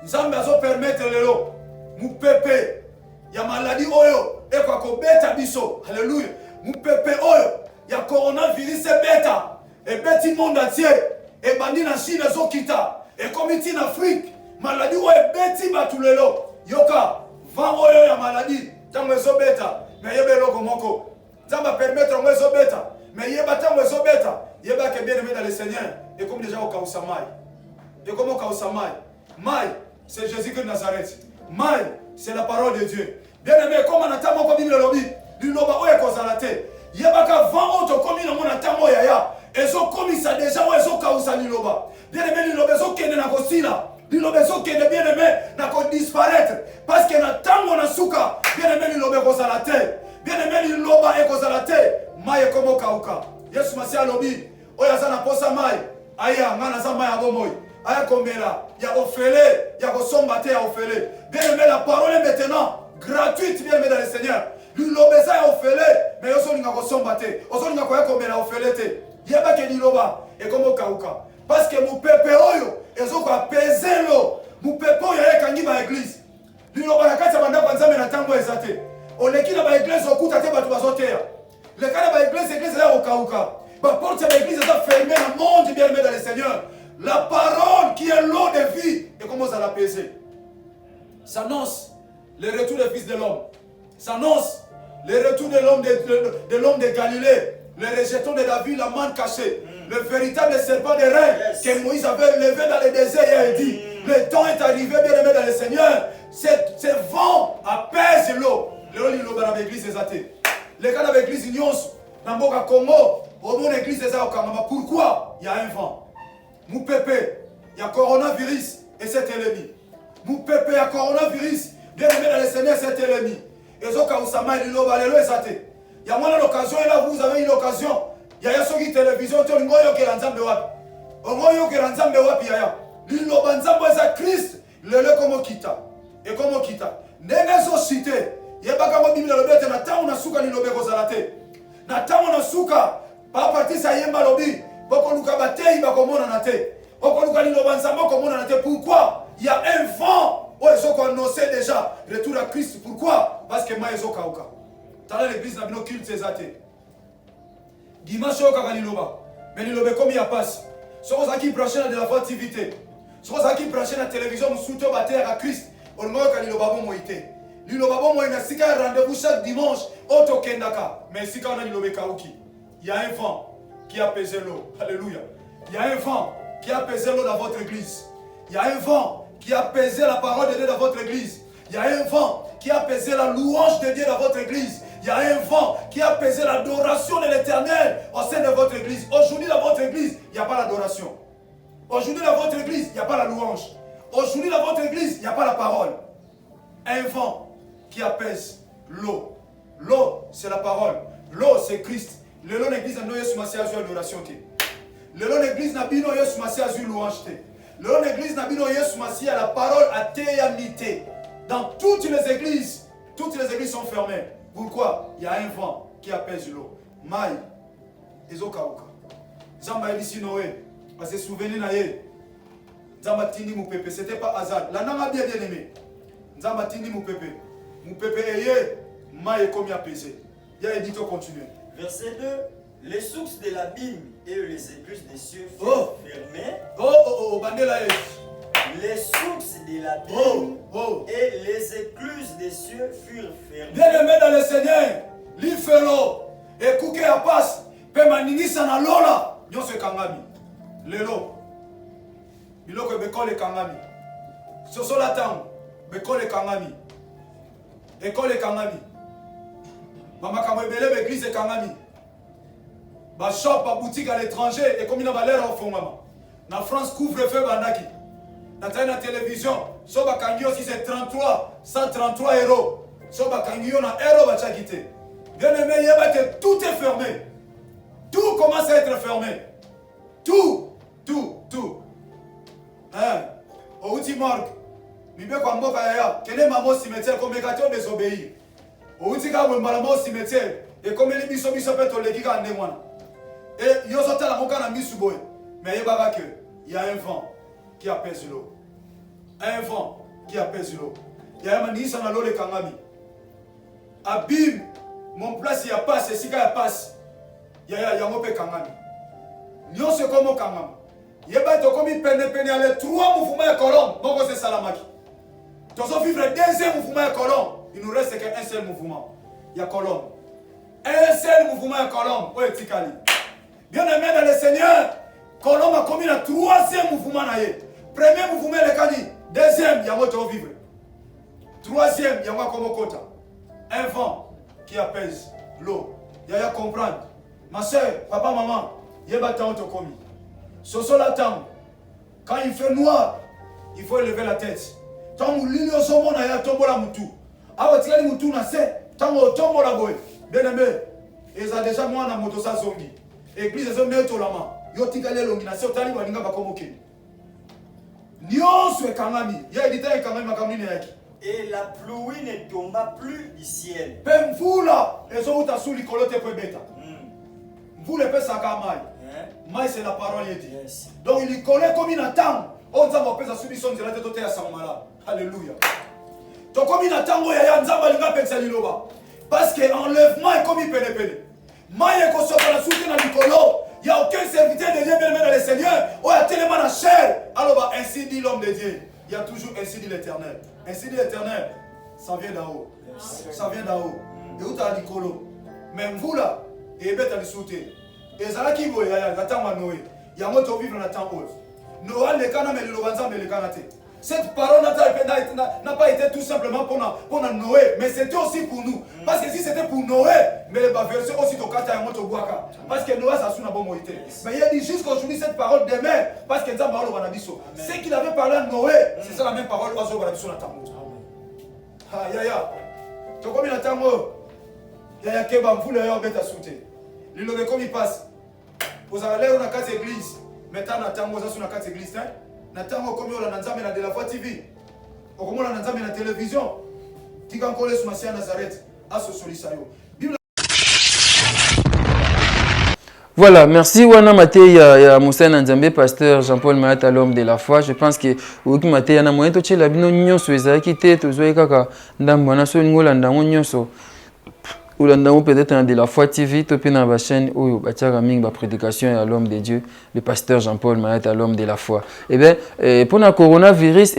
Nzambe azo permettre lelo. Mou pepe. Ya maladie oyo. E kwa kobeta biso. Alléluia. Mou pepe oyo. Ya coronavirus e beta. E beti monde entier. E bandi na Chine zo kita. E komiti na Afrique. Maladie oyo beti batu lelo. Yoka. Van oyo ya maladie. Tango ezo beta. Mais yebe loko moko. Nzamba permettre ngo ezo beta. Mais yeba tango ezo beta. Yeba ke bien aimé dans le Seigneur. Et comme déjà au Kaousamai. Et comme au Kaousamai. Maï, c'est Jésus de Nazareth. Maï, c'est la parole de Dieu. Bien aimé, comme on attend comme il le lobby. Liloba oye kozalate. Yebaka vent auto comme il a mon attamo yaya. Ezo comme ça déjà ou ezo kausa liloba. Bien aimé, liloba ezo kene na kosila. Liloba ezo kene bien aimé na ko disparaître. Parce que na tango na suka. Bien aimé, liloba kozalate. Bien aimé, liloba e kozalate. Maï comme kauka. Yesu masia lobby. Oya sana posa maï. Aya ngana za maï abomoy. Aya kombela. Ya ofele. Ya kosombate ya ofele. Bien aimé, la parole est maintenant gratuite, bien aimé dans le Seigneur. Lilobeza ya ofele, mais yoso linga kosombate. Oso linga koya kombela ofele te. Yeba ke liloba. Et comme au kauka. Parce que mon pepe oyo. Ezo ko apaiser lo. Mon pepe oyo ya kangi ba église. Liloba ya kati ya banda kwa nzambe na tango ezate. Oleki na ba église okuta te batu bazoteya. Le cas de la église là au kauka. La porte de l'église est fermée dans le monde bien aimé dans le Seigneur. La parole qui est l'eau de vie et commence à l'apaiser. S'annonce le retour du Fils de l'homme. S'annonce le retour de l'homme de Galilée. Le rejeton de David, la manne cachée. Le véritable serpent de reins que Moïse avait levé dans le désert et a dit. Le temps est arrivé bien aimé dans le Seigneur. Ce vent apaise l'eau. L'eau dans l'église est athée. Les gars de l'église Ignos, dans le Congo, au monde l'église est athée. Pourquoi? Il y a un vent. Mou pépé, il y a coronavirus et c'est ennemi. Mou pépé, il y a coronavirus. Bien aimé dans le Seigneur, c'est ennemi. Et ce que vous savez, il y a moins l'occasion, et là vous avez une occasion. Il y a ceux qui télévision, il y a ceux qui ont ensemble de wap. Il y a ensemble de wap, il y a. Il y a ensemble de Christ, le comme kita. Et comme kita. N'est-ce cité. Il y a pas comme Bible le bête, na on a souka ni lobe kozalate. Na on a souka, pas parti ça yemba lobi. Boko luka batei ba komona na te. Boko luka ni lobanzambo komona na te. Pourquoi? Il y a un vent. Oh, ils ont annoncé déjà retour à Christ. Pourquoi? Parce que moi ils ont kauka. Tala l'église n'a pas culte ses athées. Dimanche au kaka liloba. Mais liloba comme il y a passe. Ce qu'on a qui branché dans de la activité. Ce qu'on a qui branché dans la télévision, nous soutenons battre à Christ. On m'a dit liloba bon moïté. Liloba bon moïté. Si on a rendez-vous chaque dimanche, auto kendaka. Mais si on a liloba kauki. Il y a un vent qui a pesé l'eau. Alléluia. Il y a un vent qui a pesé l'eau dans votre église. Il y a un vent qui a pesé la parole de Dieu dans votre église. Il y a un vent qui a pesé la louange de Dieu dans votre église. Il y a un vent qui a pesé l'adoration de l'Éternel au sein de votre église. Aujourd'hui dans votre église, il n'y a pas l'adoration. Aujourd'hui dans votre église, il n'y a pas la louange. Aujourd'hui dans votre église, il n'y a pas la parole. Un vent qui apaise l'eau. L'eau, c'est la parole. L'eau, c'est Christ. Le long l'église n'a pas eu l'adoration. Le long l'église n'a pas eu louange. Le long l'église n'a pas eu la parole à théamité. Dans toutes les églises sont fermées. Pourquoi? Il y a un vent qui apaise l'eau. Maï, ezokauka. Zamba ici Noé, à se souvenir naïe. Zamba tindi mou pépé, c'était pas hasard. La nana bien aimé. Zamba tindi mou pépé. Mou pépé eye, maï comme il a pesé. Il y a édito continuer. Verset 2. Les sources de l'abîme et les écluses des cieux furent fermées. Bandela Les sources de l'abîme et les écluses des cieux furent fermées. Bien aimé dans le Seigneur, l'ifelo, et kouke à passe, pemaningisa na lola, nyonso kangami. Lelo, biloko bekole kangami. Soso la tango, École Kangami. École Kangami. Maman Kamebele, l'église Kangami. Ma shop, ma boutique à l'étranger, et comme il y a l'air au fond, maman. La France couvre-feu Banaki. Dans la télévision, so bakangi aussi c'est 133 euros. So bakangi on a euro va quitter. Bien aimé, tout est fermé. Tout commence à être fermé. Tout. Hein? Au ultime morgue. Mibé kwa mboka ya. Kene mamo cimetière comme gâteau désobéir. Au ultime ka mbalamo cimetière et comme les biso peto leki ka ndemwana. Et yo sota la moka na misu boy. Mais yebaka que il y a un vent qui apaise l'eau. Un vent qui apaise l'eau. Il y a un manisa dans l'eau de Kangami. Abim, mon place il y a passe, et si il y a passe, il y a un peu Kangami. Nous sommes comme Kangami. Il y a comme il peine aller 3 mouvements de colonne. Donc c'est Salamaki. Nous sommes vivre le deuxième mouvement de colonne. Il nous reste qu'un seul mouvement. Il y a colonne. Un seul mouvement de colonne. Oui, Tikali. Bien aimé dans le Seigneur, colonne a commis le 3e mouvement. Premier mouvement, le Kani. Deuxième, il y a un vivre. Troisième, il y a un Komokota. Un vent qui apaise l'eau. Il y a à comprendre. Ma soeur, papa, maman, il y a un temps de commis. Ce sont la temps. Quand il fait noir, il faut élever la tête. Tant que l'île au sommet, il y a un tombeau la moutou. Alors, tu as dit moutou, tant que tombeau la boue. Bien aimé, ils ont déjà moi dans moto sa zongi. Église, ils ont mis au lama. Yo tigale longi na seo tali walinga bakomoke. Nyonso e Kangami. Ya edita e Kangami makamini yaki. Et la pluie ne tomba plus du ciel. Pemvula, ezo uta suli kolote pe beta. Mvula pe sakamai. Mai c'est la parole de Dieu. Donc il collait comme il attend. On s'en va pesa subi son zela teto te ya samala. Alléluia. Donc comme il attend ya nzamba linga pensa liloba. Parce que enlèvement est comme il pele. Mai e ko soka la soute na likolo. Il n'y a aucun serviteur de Dieu bien dans le Seigneur. Oh, il y a tellement la chair. Alors, ainsi dit l'homme de Dieu. Il y a toujours ainsi dit l'Éternel. Ainsi dit l'Éternel. Ça vient d'en haut. Ça vient d'en haut. Et où tu as dit colo. Même vous là, et bête à l'issouté. Et ça qui vous, il y a un temps à Noé. Il y a un mot vivre dans le temps haut. Noé, le canard, mais le lobanza, mais le canate. Cette parole n'a pas été tout simplement pour Noé, mais c'était aussi pour nous. Parce que si c'était pour Noé, mais les verset aussi au Kata et au Boaka. Parce que Noé, ça sonne à bon moïté. Mais il a dit jusqu'aujourd'hui cette parole demain, parce que Nzamba lo banabiso. Ce qu'il avait parlé à Noé, c'est ça la même parole oiseau banabiso na tango. Ah ya. Tu comme il attend ya keba mvula yo beta souté. Lilo comme il passe. Vous allez on a 4 églises. Maintenant na tango ça sur na 4 églises hein. Natango comme on a nzambe na de la voix TV. Comme on a nzambe na télévision. Tika nkole sur Masia Nazareth à ce solisayo. Voilà, merci Wana Maté ya Moussa Nzambe, pasteur Jean-Paul Mayata, l'homme de la foi. Je pense que Oki Maté yana moyen to tshela bino nyonso ezaki te tozoyi kaka ndambo na so ngola ndango nyonso. Ou peut-être de la foi TV, tu peux dans la chaîne où tu as la prédication à l'homme de Dieu, le pasteur Jean-Paul Mayata, à l'homme de la foi. Eh bien, pour le coronavirus,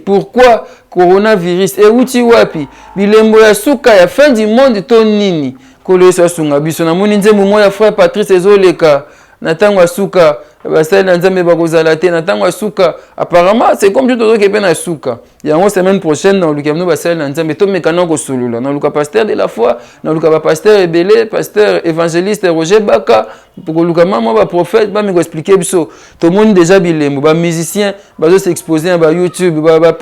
pourquoi coronavirus? Et où tu wapi? Bilembo ya suka ya fin du monde ton nini? Kolo so sunga biso na moni nzembo moya frère Patrice ezoleka na tango asuka basali na nzambe bakozala te na tango asuka apparemment c'est comme tout autre que na suka yango semaine prochaine na luka mno basali na nzambe to mekana ko solula na luka pasteur de la foi na luka pasteur Ebele pasteur évangéliste Roger Baka pour luka mama ba prophète ba me ko expliquer biso to moni déjà bilembo ba musicien bazo s'exposer ba YouTube ba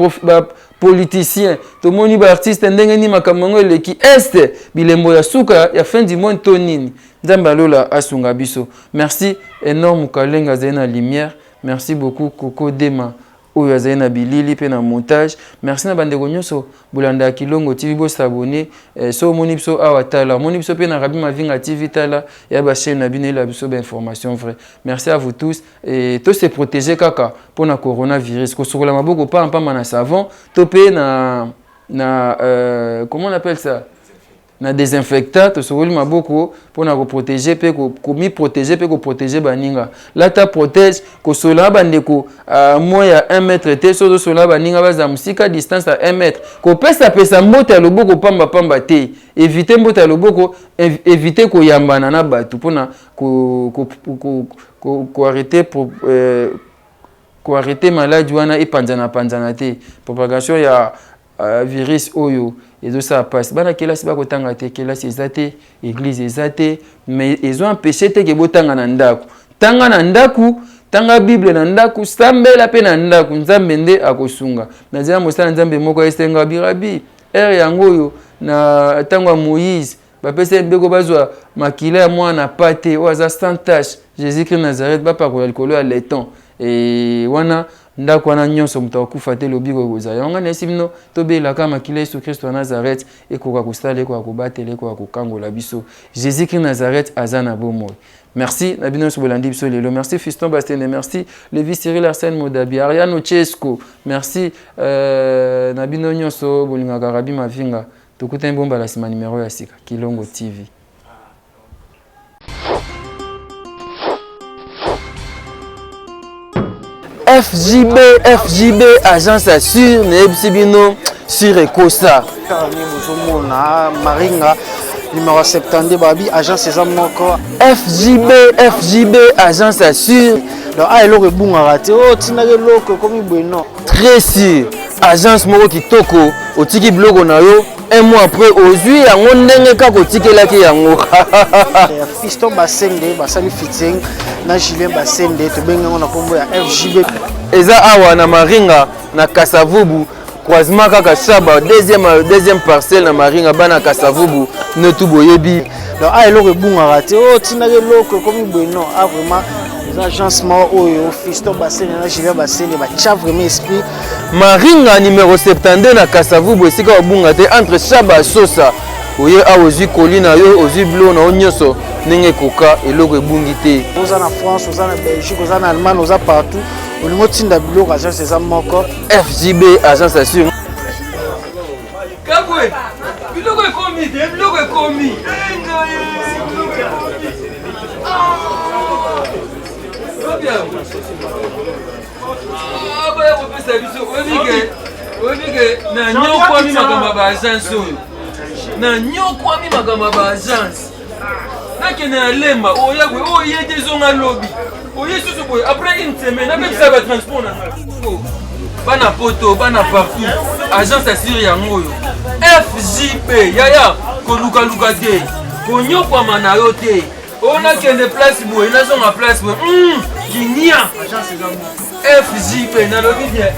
politicien to moni ba artiste ndenge ni makamongo leki este bilembo ya suka ya fin du monde to nini nzambe lola asunga biso. Merci énorme Kalenga Zena Lumière, merci beaucoup Coco Dema oyo Zena Bilili pe na montage. Merci na bandeko nyonso bolanda Kilongo TV bo s'abonner so moni biso awatala moni biso pe na Rabi Mavinga TV tala ya ba chaîne na bino la biso ba information vraie. Merci à vous tous et tous se protéger kaka pour na coronavirus ko sokola maboko pa na savon to pe na comment on appelle ça na désinfectant to sokoli maboko pour na ko protéger pe ko mi protéger pe ko protéger baninga là ta protège ko sola bandeko moins ya 1 mètre te so sola baninga baza musika distance à 1 mètre ko pesa mbote ya loboko pamba te éviter mbote ya loboko éviter ko yambana na batu pona ko arrêter pour ko arrêter maladie wana e panzana te propagation ya virus oyo ezo ça passe bana kelasi ba kotanga te kelasi ezate église ezate mais ils ont empêché te ke botanga na ndako tanga bible na ndako sambela pe na ndako nzambe nde akosunga na zela mosala nzambe moko esenga birabi yango oyo na tangwa Moïse bapese beko bazwa makila ya mwana pate oaza sans tache Jésus-Christ Nazareth bapa ko likolo ya leton et wana ndako wana nyonso mutu akufa te lobi ko kozala yango na simino tobelaka makila Yesu Kristo wa Nazareth ekoka kosala ekoka kobatela ekoka kokangola biso Jésus-Christ Nazareth aza na bomoi. Merci Nabino Sobolandi biso lelo, merci Fiston Bastene, merci Lévi Cyril Arsène Modabi, Ariano Chesco, merci Nabino nyonso bolinga Karabi Mavinga. Tokuta mbomba la sima numéro ya sika Kilongo TV. FJB agence assure Nebsibino sur Ekosa. Maringa numéro 72 babi agence Ezamoko. FJB agence assure. Donc ah eloko ebunga raté oh tina eloko comme bueno. Très sûr. Agence moko kitoko otiki blogo na yo un mois après ozui yango ndenge kaka otikelaki yango. Fiston Basende basali fitting na Julien Basende tobenga ngona kombo ya FJB. Eza awa na Maringa na Kasavubu croisement kaka Shaba deuxième parcelle na Maringa bana Kasavubu ne tout boyebi. Donc ah eloko ebunga raté oh tina eloko comme bueno ah vraiment l'agencement oyo Fiston Basende na Julien Basende ba tcha vraiment esprit. Maringa numéro 72 na Kasavubu esika obunga te entre Shaba Sosa oye aozi kolina yo ozi blo na onyoso ndenge koka eloko ebungi te. Oza na France, oza na Belgique, oza na Allemagne, oza partout. Olingo tinda biloko agence Ezamoko. FJB agence assure. Kabwe biloko ekomi te biloko ekomi. Na nyokwami makambo ba agence oyo na nyokwami makambo ba agence nakende na lemba oyagwe oye te zonga lobi oye susu boye après une semaine apesa ba transport na bana poto bana partout agence assure yango oyo FJB yaya koluka te konyokwama na yo te onakende place boye nazonga place boye kinia FJB nalobi bien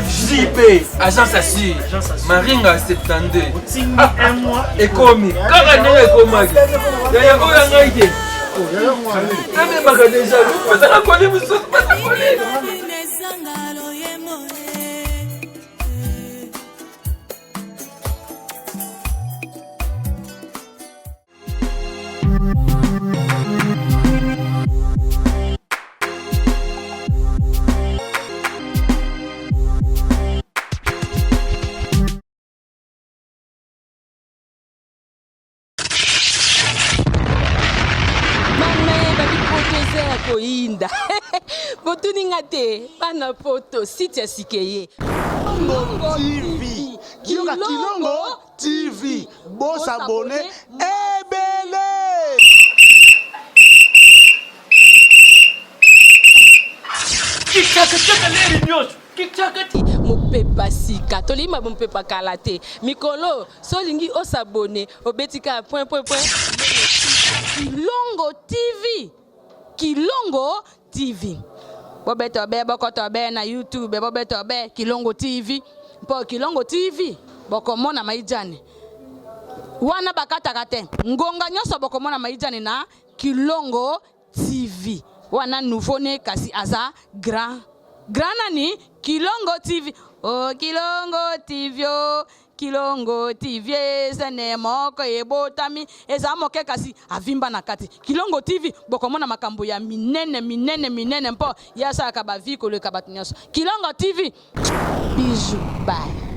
FJB agence assure Maringa 72 ekomi kaka ndenge ekomaki yaya oyo yangai te namemaka deja bazala koli mosusu bazakoli. Koinda botuninga te bana poto site sikeye Kilongo TV Kilongo TV Boss abonné ebele mopepa sika tolima mopepa kala te mikolo solingi osabone obetika point Kilongo TV bobeto be bokoto be na YouTube bobeto be Kilongo TV mpo Kilongo TV bokomona maijane wana bakataka te ngonga nyonso bokomona maijane na Kilongo TV wana nouveau ne kasi aza grand nani Kilongo TV oh Kilongo TV sene moko ebotami eza moke kasi avimba na kati Kilongo TV bokomona makambo ya minene mpo yasa ka ba vie ko le kabat nyonso Kilongo TV bijou bye.